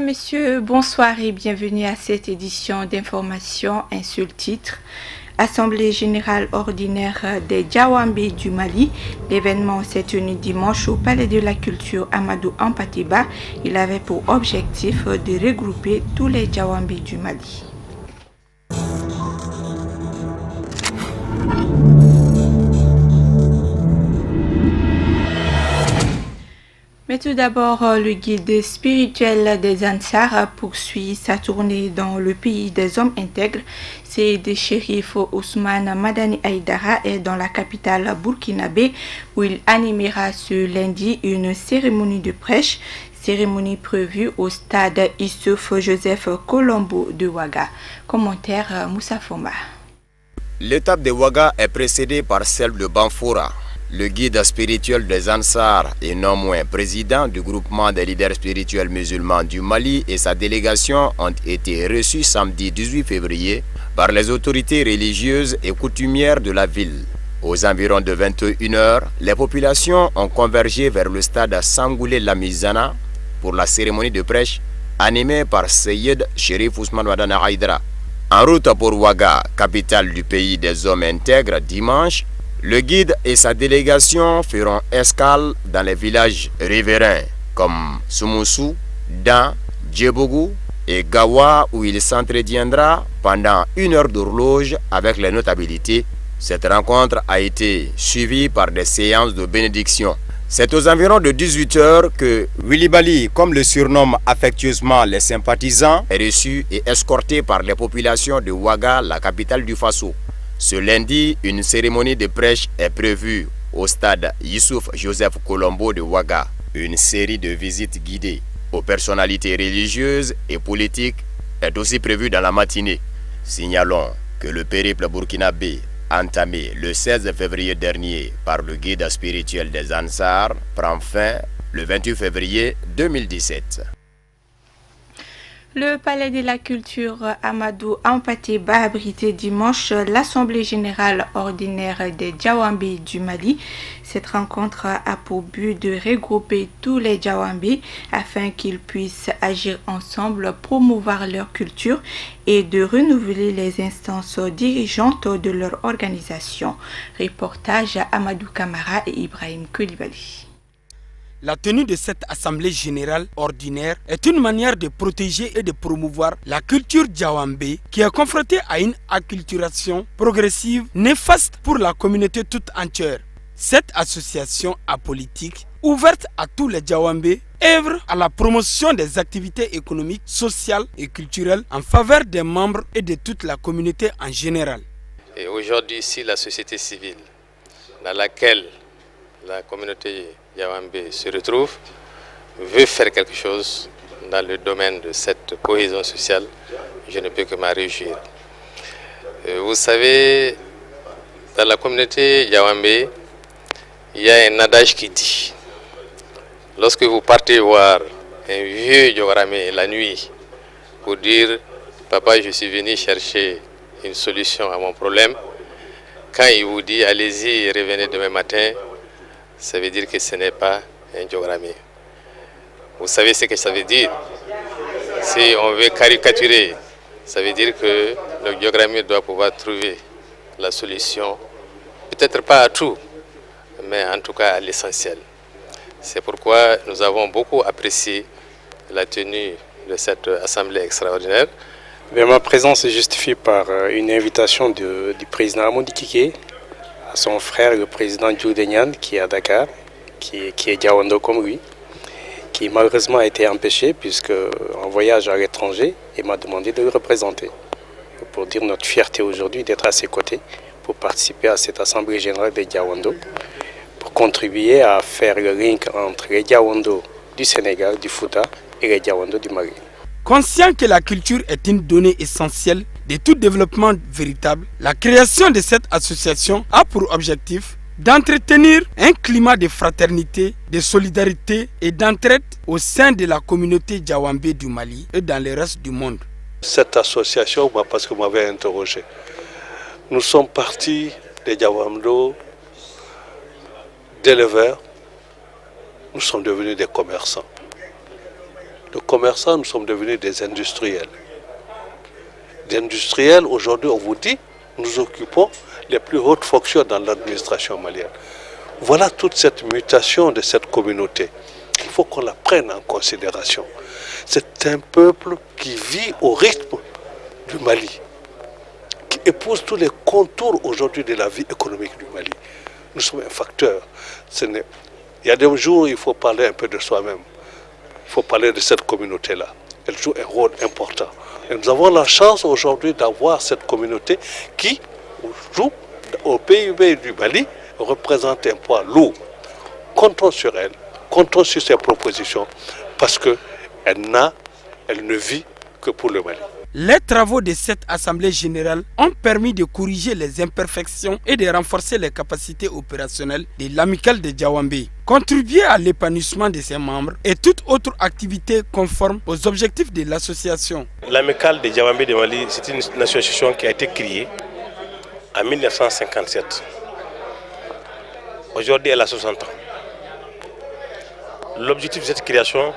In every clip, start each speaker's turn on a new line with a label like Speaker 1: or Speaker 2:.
Speaker 1: messieurs, bonsoir et bienvenue à cette édition d'information, un seul titre. Assemblée générale ordinaire des Djawambé du Mali. L'événement s'est tenu dimanche au Palais de la Culture Amadou Hampâté-Bâ. Il avait pour objectif de regrouper tous les Djawambé du Mali. Mais tout d'abord, le guide spirituel des Ansar poursuit sa tournée dans le pays des hommes intègres. C'est de Chérif Ousmane Madani Aïdara est dans la capitale burkinabé où il animera ce lundi une cérémonie de prêche, cérémonie prévue au stade Issouf Joseph Colombo de Ouaga. Commentaire Moussa Foma.
Speaker 2: L'étape de Ouaga est précédée par celle de Banfoura. Le guide spirituel des Ansar et non moins président du groupement des leaders spirituels musulmans du Mali et sa délégation ont été reçus samedi 18 février par les autorités religieuses et coutumières de la ville. Aux environs de 21h, les populations ont convergé vers le stade Sangoulé Lamizana pour la cérémonie de prêche animée par Seyed Chérif Ousmane Madani Aïdara. En route pour Ouaga, capitale du pays des hommes intègres, dimanche, le guide et sa délégation feront escale dans les villages riverains comme Soumoussou, Dan, Djebougou et Gawa où il s'entretiendra pendant 1 heure d'horloge avec les notabilités. Cette rencontre a été suivie par des séances de bénédiction. C'est aux environs de 18h que Willy Bali, comme le surnomment affectueusement les sympathisants, est reçu et escorté par les populations de Ouaga, la capitale du Faso. Ce lundi, une cérémonie de prêche est prévue au stade Issouf Joseph Colombo de Ouaga. Une série de visites guidées aux personnalités religieuses et politiques est aussi prévue dans la matinée. Signalons que le périple burkinabé entamé le 16 février dernier par le guide spirituel des Ansar prend fin le 28 février 2017.
Speaker 1: Le Palais de la Culture Amadou Hampâté-Bâ a abrité dimanche l'Assemblée générale ordinaire des Djawambé du Mali. Cette rencontre a pour but de regrouper tous les Djawambé afin qu'ils puissent agir ensemble, promouvoir leur culture et de renouveler les instances dirigeantes de leur organisation. Reportage Amadou Kamara et Ibrahim Koulibaly.
Speaker 3: La tenue de cette assemblée générale ordinaire est une manière de protéger et de promouvoir la culture djawambé qui est confrontée à une acculturation progressive néfaste pour la communauté toute entière. Cette association apolitique, ouverte à tous les djawambé, œuvre à la promotion des activités économiques, sociales et culturelles en faveur des membres et de toute la communauté en général.
Speaker 4: Et aujourd'hui, ici, la société civile dans laquelle la communauté Djawambé se retrouve, veut faire quelque chose dans le domaine de cette cohésion sociale, je ne peux que m'en réjouir. Vous savez, dans la communauté Djawambé, il y a un adage qui dit, lorsque vous partez voir un vieux Djawambé la nuit pour dire « Papa, je suis venu chercher une solution à mon problème », quand il vous dit « Allez-y, revenez demain matin », ça veut dire que ce n'est pas un diagramme. Vous savez ce que ça veut dire? Si on veut caricaturer, ça veut dire que le diagramme doit pouvoir trouver la solution, peut-être pas à tout, mais en tout cas à l'essentiel. C'est pourquoi nous avons beaucoup apprécié la tenue de cette assemblée extraordinaire.
Speaker 5: Mais ma présence est justifiée par une invitation du président Amoudi Kike, à son frère, le président Djoudenian, qui est à Dakar, qui est Djawando comme lui, qui malheureusement a été empêché puisque en voyage à l'étranger, il m'a demandé de le représenter. Pour dire notre fierté aujourd'hui d'être à ses côtés, pour participer à cette assemblée générale des Djawando, pour contribuer à faire le link entre les Djawando du Sénégal, du Fouta, et les Djawando du Mali.
Speaker 3: Conscient que la culture est une donnée essentielle de tout développement véritable, la création de cette association a pour objectif d'entretenir un climat de fraternité, de solidarité et d'entraide au sein de la communauté djawambé du Mali et dans le reste du monde.
Speaker 6: Cette association, parce que vous m'avez interrogé, nous sommes partis des Djawando, d'éleveurs, nous sommes devenus des commerçants. de commerçants, nous sommes devenus des industriels. Des industriels, aujourd'hui, on vous dit, nous occupons les plus hautes fonctions dans l'administration malienne. Voilà toute cette mutation de cette communauté. Il faut qu'on la prenne en considération. C'est un peuple qui vit au rythme du Mali, qui épouse tous les contours aujourd'hui de la vie économique du Mali. Nous sommes un facteur. Il y a des jours où il faut parler un peu de soi-même. Il faut parler de cette communauté-là. Elle joue un rôle important. Et nous avons la chance aujourd'hui d'avoir cette communauté qui joue au PIB du Mali, représente un poids lourd. Comptons sur elle, comptons sur ses propositions, parce qu'elle ne vit que pour le Mali.
Speaker 3: Les travaux de cette Assemblée générale ont permis de corriger les imperfections et de renforcer les capacités opérationnelles de l'amicale de Diawambé, contribuer à l'épanouissement de ses membres et toute autre activité conforme aux objectifs de l'association.
Speaker 7: L'amicale de Diawambé de Mali, c'est une association qui a été créée en 1957. Aujourd'hui, elle a 60 ans. L'objectif de cette création,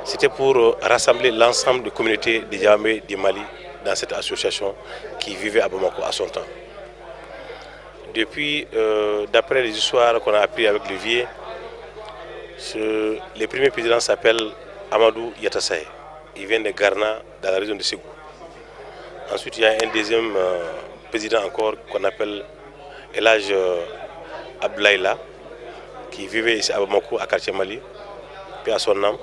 Speaker 7: c'était pour rassembler l'ensemble des communautés de Diawambé du Mali dans cette association qui vivait à Bamako à son temps. Depuis, d'après les histoires qu'on a apprises avec le vieux, le premier président s'appelle Amadou Yatassaye. Il vient de Garna, dans la région de Ségou. Ensuite, il y a un deuxième président encore qu'on appelle Elhadj Abdoulaye, qui vivait ici à Bamako, à quartier Mali, puis à son âme.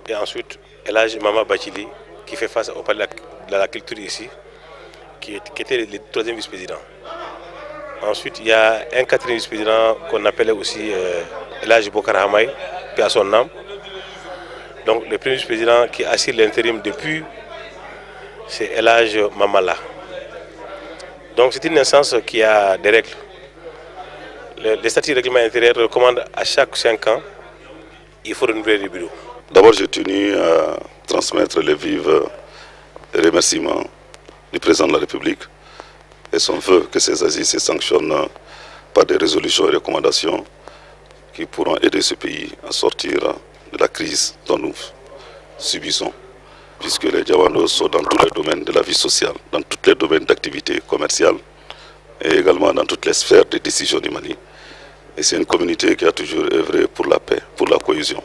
Speaker 7: Et ensuite, Elhadj Mama Bachili, qui fait face au palais de la culture ici, qui était le troisième vice-président. Ensuite, il y a un quatrième vice-président qu'on appelait aussi Elhadj Bokar Hamaï, puis à son âme. Donc, le premier vice-président qui assure l'intérim depuis, c'est Elhadj Mamala. Donc, c'est une instance qui a des règles. Les statuts règlement intérieur recommandent à chaque 5 ans, il faut renouveler le bureau.
Speaker 8: D'abord, j'ai tenu à transmettre les vifs remerciements du président de la République et son vœu que ces assises se sanctionnent par des résolutions et recommandations qui pourront aider ce pays à sortir de la crise dont nous subissons, puisque les Diawandos sont dans tous les domaines de la vie sociale, dans tous les domaines d'activité commerciale et également dans toutes les sphères de décision du Mali. Et c'est une communauté qui a toujours œuvré pour la paix, pour la cohésion.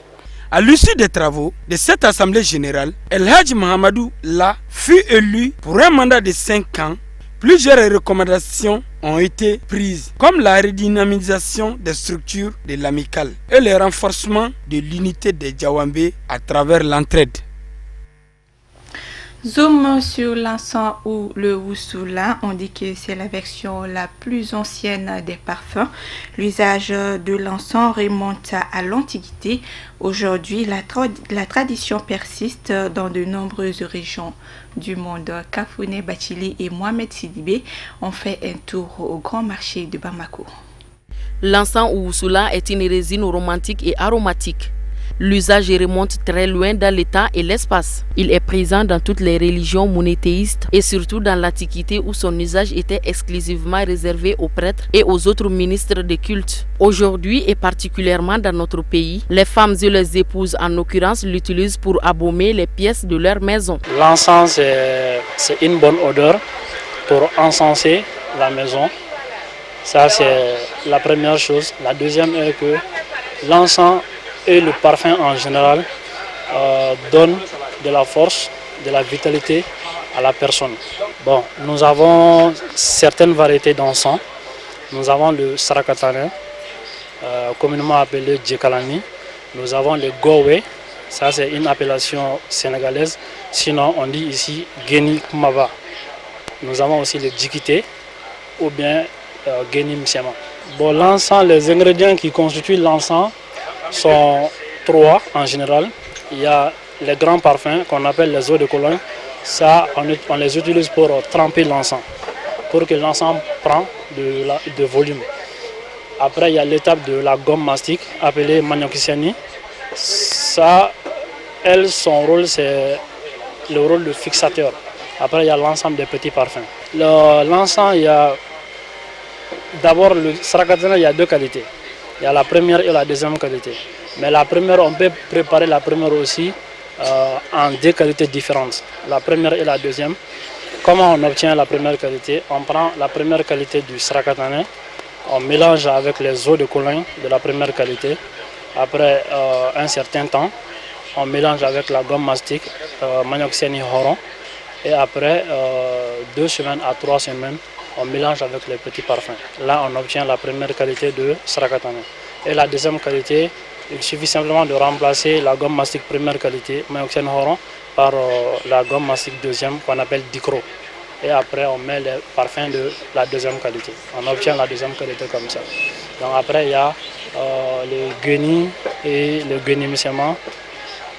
Speaker 3: À l'issue des travaux de cette Assemblée générale, Elhadj Mahamadou La fut élu pour un mandat de 5 ans. Plusieurs recommandations ont été prises, comme la redynamisation des structures de l'amicale et le renforcement de l'unité des Diawambé à travers l'entraide.
Speaker 1: Zoom sur l'encens ou le Wussoula, on dit que c'est la version la plus ancienne des parfums. L'usage de l'encens remonte à l'Antiquité. Aujourd'hui, la tradition persiste dans de nombreuses régions du monde. Kafouné Bachili et Mohamed Sidibé ont fait un tour au grand marché de Bamako.
Speaker 9: L'encens ou Wussoula est une résine romantique et aromatique. L'usage remonte très loin dans le temps et l'espace. Il est présent dans toutes les religions monothéistes et surtout dans l'Antiquité où son usage était exclusivement réservé aux prêtres et aux autres ministres de culte. Aujourd'hui et particulièrement dans notre pays, les femmes et les épouses en l'occurrence l'utilisent pour abaumer les pièces de leur maison.
Speaker 10: L'encens c'est une bonne odeur pour encenser la maison. Ça c'est la première chose. La deuxième est que l'encens et le parfum en général donnent de la force, de la vitalité à la personne. Bon, nous avons certaines variétés d'encens. Nous avons le Sarakatane, communément appelé Djekalani. Nous avons le Gowe, ça c'est une appellation sénégalaise. Sinon on dit ici Geni Kumaba. Nous avons aussi le Djikité ou bien Geni Msiama. Bon, l'encens, les ingrédients qui constituent l'encens sont 3 en général. Il y a les grands parfums qu'on appelle les eaux de Cologne. Ça, on les utilise pour tremper l'encens, pour que l'encens prenne de volume. Après, il y a l'étape de la gomme mastic appelée Maniokisiani. Ça, elle, son rôle, c'est le rôle de fixateur. Après, il y a l'ensemble des petits parfums. L'encens, il y a d'abord le Sarakatana, il y a 2 qualités. Il y a la première et la deuxième qualité. Mais la première, on peut préparer la première aussi en deux qualités différentes, la première et la deuxième. Comment on obtient la première qualité? On prend la première qualité du Srakatane, on mélange avec les eaux de Cologne de la première qualité. Après un certain temps, on mélange avec la gomme mastic Manioc Seni Horon. Et après 2 semaines à 3 semaines, on mélange avec les petits parfums. Là, on obtient la première qualité de Srakatane. Et la deuxième qualité, il suffit simplement de remplacer la gomme mastic première qualité Manioc Seni Horon par la gomme mastic deuxième qu'on appelle Dicro. Et après, on met les parfums de la deuxième qualité. On obtient la deuxième qualité comme ça. Donc après, il y a le Gueni et le Gueni Missement.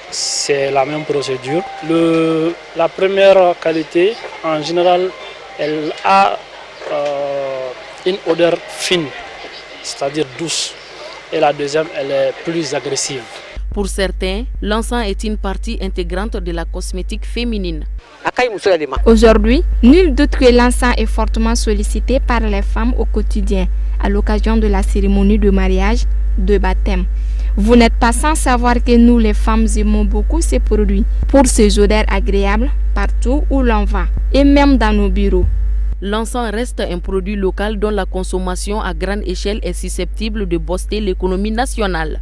Speaker 10: C'est la même procédure. La première qualité, en général, elle a une odeur fine, c'est-à-dire douce. Et la deuxième, elle est plus agressive.
Speaker 9: Pour certains, l'encens est une partie intégrante de la cosmétique féminine.
Speaker 11: Aujourd'hui, nul doute que l'encens est fortement sollicité par les femmes au quotidien, à l'occasion de la cérémonie de mariage, de baptême. Vous n'êtes pas sans savoir que nous, les femmes, aimons beaucoup ces produits pour ces odeurs agréables partout où l'on va, et même dans nos bureaux.
Speaker 9: L'encens reste un produit local dont la consommation à grande échelle est susceptible de booster l'économie nationale.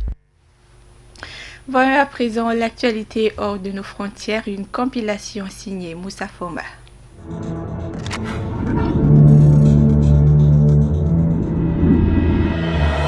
Speaker 1: Voilà à présent l'actualité hors de nos frontières, une compilation signée Moussa Foma.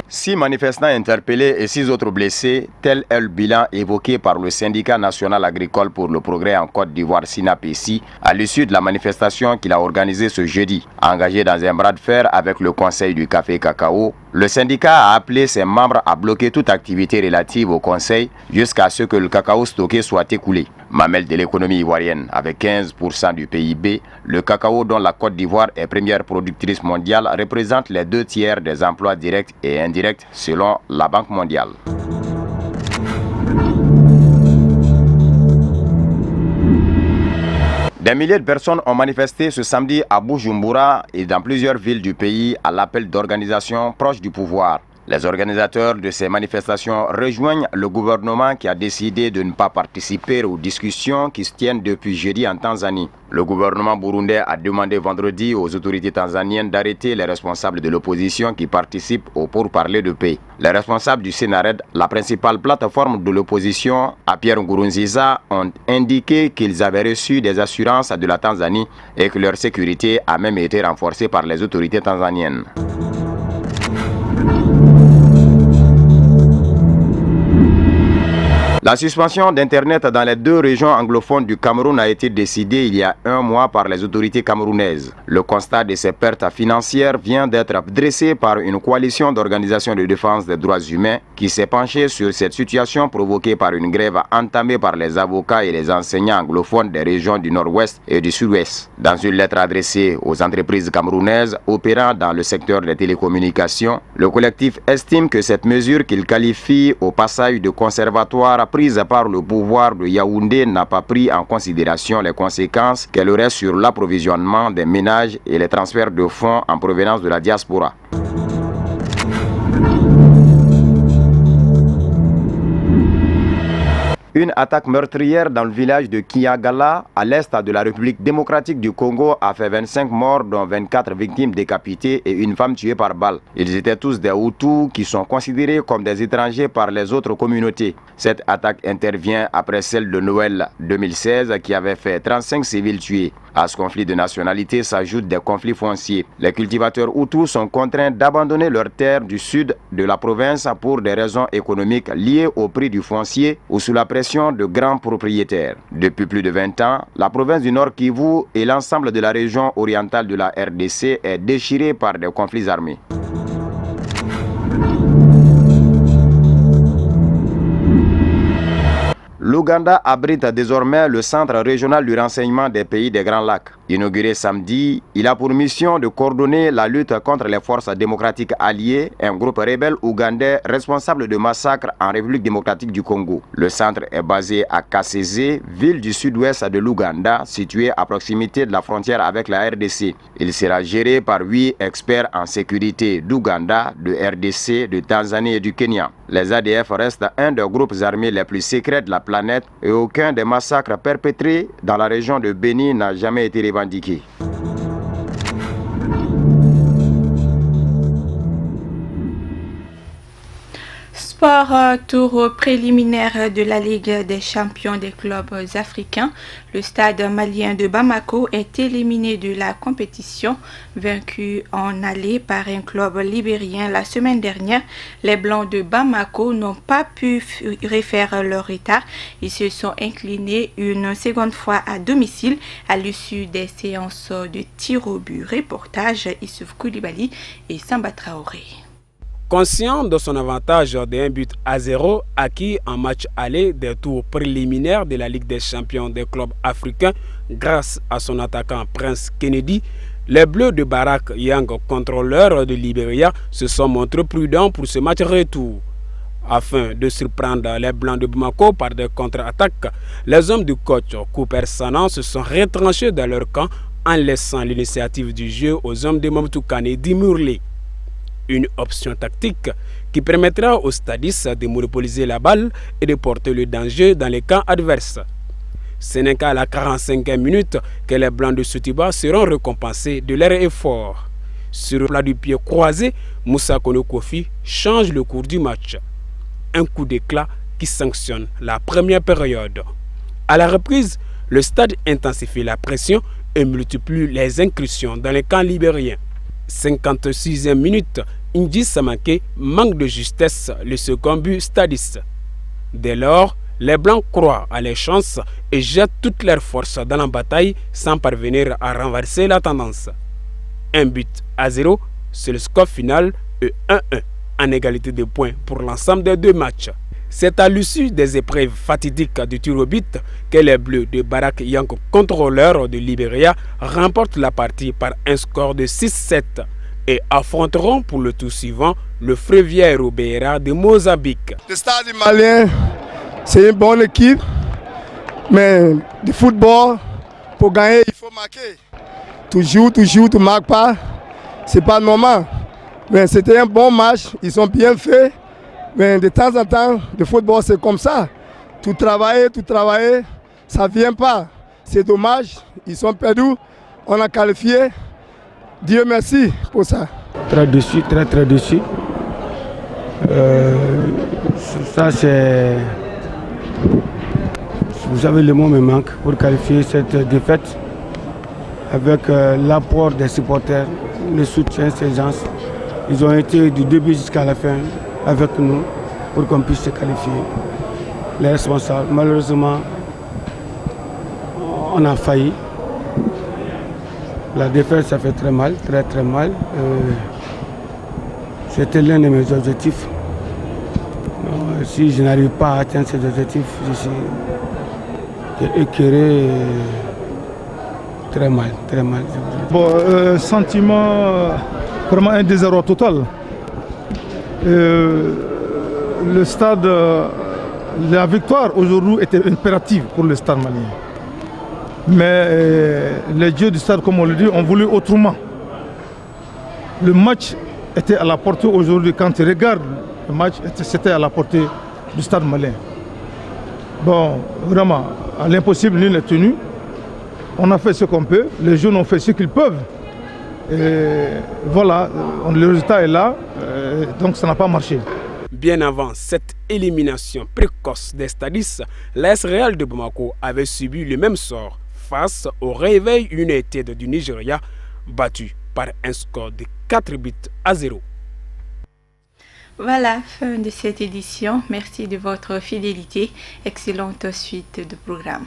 Speaker 2: 6 manifestants interpellés et 6 autres blessés, tel est le bilan évoqué par le syndicat national agricole pour le progrès en Côte d'Ivoire SINAPESI à l'issue de la manifestation qu'il a organisée ce jeudi. Engagé dans un bras de fer avec le Conseil du café et cacao, le syndicat a appelé ses membres à bloquer toute activité relative au Conseil jusqu'à ce que le cacao stocké soit écoulé. Mamelle de l'économie ivoirienne, avec 15% du PIB, le cacao dont la Côte d'Ivoire est première productrice mondiale représente les 2 tiers des emplois directs et indirects selon la Banque mondiale. Des milliers de personnes ont manifesté ce samedi à Bujumbura et dans plusieurs villes du pays à l'appel d'organisations proches du pouvoir. Les organisateurs de ces manifestations rejoignent le gouvernement qui a décidé de ne pas participer aux discussions qui se tiennent depuis jeudi en Tanzanie. Le gouvernement burundais a demandé vendredi aux autorités tanzaniennes d'arrêter les responsables de l'opposition qui participent aux pourparlers de paix. Les responsables du Sénared, la principale plateforme de l'opposition, à Pierre Nkurunziza, ont indiqué qu'ils avaient reçu des assurances de la Tanzanie et que leur sécurité a même été renforcée par les autorités tanzaniennes. La suspension d'Internet dans les 2 régions anglophones du Cameroun a été décidée il y a 1 mois par les autorités camerounaises. Le constat de ces pertes financières vient d'être dressé par une coalition d'organisations de défense des droits humains qui s'est penchée sur cette situation provoquée par une grève entamée par les avocats et les enseignants anglophones des régions du Nord-Ouest et du Sud-Ouest. Dans une lettre adressée aux entreprises camerounaises opérant dans le secteur des télécommunications, le collectif estime que cette mesure qu'il qualifie au passage de conservatoire prise par le pouvoir de Yaoundé n'a pas pris en considération les conséquences qu'elle aurait sur l'approvisionnement des ménages et les transferts de fonds en provenance de la diaspora. Une attaque meurtrière dans le village de Kiagala, à l'est de la République démocratique du Congo, a fait 25 morts, dont 24 victimes décapitées et une femme tuée par balle. Ils étaient tous des Hutus qui sont considérés comme des étrangers par les autres communautés. Cette attaque intervient après celle de Noël 2016 qui avait fait 35 civils tués. À ce conflit de nationalité s'ajoutent des conflits fonciers. Les cultivateurs Hutus sont contraints d'abandonner leurs terres du sud de la province pour des raisons économiques liées au prix du foncier ou sous la pression de grands propriétaires. Depuis plus de 20 ans, la province du Nord Kivu et l'ensemble de la région orientale de la RDC est déchirée par des conflits armés. L'Ouganda abrite désormais le centre régional du renseignement des pays des Grands Lacs. Inauguré samedi, il a pour mission de coordonner la lutte contre les forces démocratiques alliées, un groupe rebelle ougandais responsable de massacres en République démocratique du Congo. Le centre est basé à Kasese, ville du sud-ouest de l'Ouganda, située à proximité de la frontière avec la RDC. Il sera géré par 8 experts en sécurité d'Ouganda, de RDC, de Tanzanie et du Kenya. Les ADF restent un des groupes armés les plus secrets de la planète et aucun des massacres perpétrés dans la région de Beni n'a jamais été revendiqué.
Speaker 1: Sport, tour préliminaire de la Ligue des champions des clubs africains. Le stade malien de Bamako est éliminé de la compétition, vaincu en aller par un club libérien la semaine dernière. Les Blancs de Bamako n'ont pas pu refaire leur retard. Ils se sont inclinés une seconde fois à domicile à l'issue des séances de tir au but. Reportage Issouf Koulibaly et Samba Traoré.
Speaker 3: Conscient de son avantage d'un but à 0 acquis en match aller des tours préliminaires de la Ligue des champions des clubs africains grâce à son attaquant Prince Kennedy, les Bleus de Barak Yang, contrôleurs de Libéria, se sont montrés prudents pour ce match retour. Afin de surprendre les Blancs de Bamako par des contre-attaques, les hommes du coach Cooper Sanan se sont retranchés dans leur camp en laissant l'initiative du jeu aux hommes de Mamadou Kane d'Imurlé. Une option tactique qui permettra aux stadistes de monopoliser la balle et de porter le danger dans les camps adverses. Ce n'est qu'à la 45e minute que les Blancs de Sotiba seront récompensés de leur effort. Sur le plat du pied croisé, Moussa Kono Kofi change le cours du match. Un coup d'éclat qui sanctionne la première période. À la reprise, le stade intensifie la pression et multiplie les incursions dans les camps libériens. 56e minute, Indi Samake manque de justesse le second but stadiste. Dès lors, les Blancs croient à leurs chances et jettent toutes leurs forces dans la bataille sans parvenir à renverser la tendance. 1 but à 0, c'est le score final et 1-1 en égalité de points pour l'ensemble des deux matchs. C'est à l'issue des épreuves fatidiques du tir au but que les Bleus de Barak Yang, contrôleurs de Libéria, remportent la partie par un score de 6-7 et affronteront pour le tour suivant le Freviero Beira de Mozambique.
Speaker 12: Le stade malien, c'est une bonne équipe, mais du football, pour gagner, il faut marquer. Toujours, tu ne marques pas, c'est pas le moment. Mais c'était un bon match, ils ont bien fait. Mais de temps en temps, le football, c'est comme ça. Tout travailler, ça ne vient pas. C'est dommage, ils sont perdus, on a qualifié. Dieu merci pour ça.
Speaker 13: Très déçu, très déçu. Ça, c'est... Vous savez, le mot me manque pour qualifier cette défaite avec l'apport des supporters, le soutien, ces gens. Ils ont été du début jusqu'à la fin avec nous pour qu'on puisse se qualifier. Les responsables, malheureusement, on a failli. La défaite, ça fait très mal, très mal. C'était l'un de mes objectifs. Si je n'arrive pas à atteindre ces objectifs, je suis écœuré très mal.
Speaker 14: Bon, sentiment, vraiment un désarroi total. Le stade, la victoire aujourd'hui était impérative pour le stade malien. Mais les dieux du stade, comme on le dit, ont voulu autrement. Le match était à la portée aujourd'hui. Quand tu regardes le match, c'était à la portée du stade malien. Bon, vraiment, à l'impossible, nul n'est tenu. On a fait ce qu'on peut. Les jeunes ont fait ce qu'ils peuvent. Et voilà, le résultat est là. Donc ça n'a pas marché.
Speaker 3: Bien avant cette élimination précoce des stadistes, l'AS Real de Bamako avait subi le même sort face au Réveil United du Nigeria, battu par un score de 4-0.
Speaker 1: Voilà, fin de cette édition. Merci de votre fidélité. Excellente suite de programme.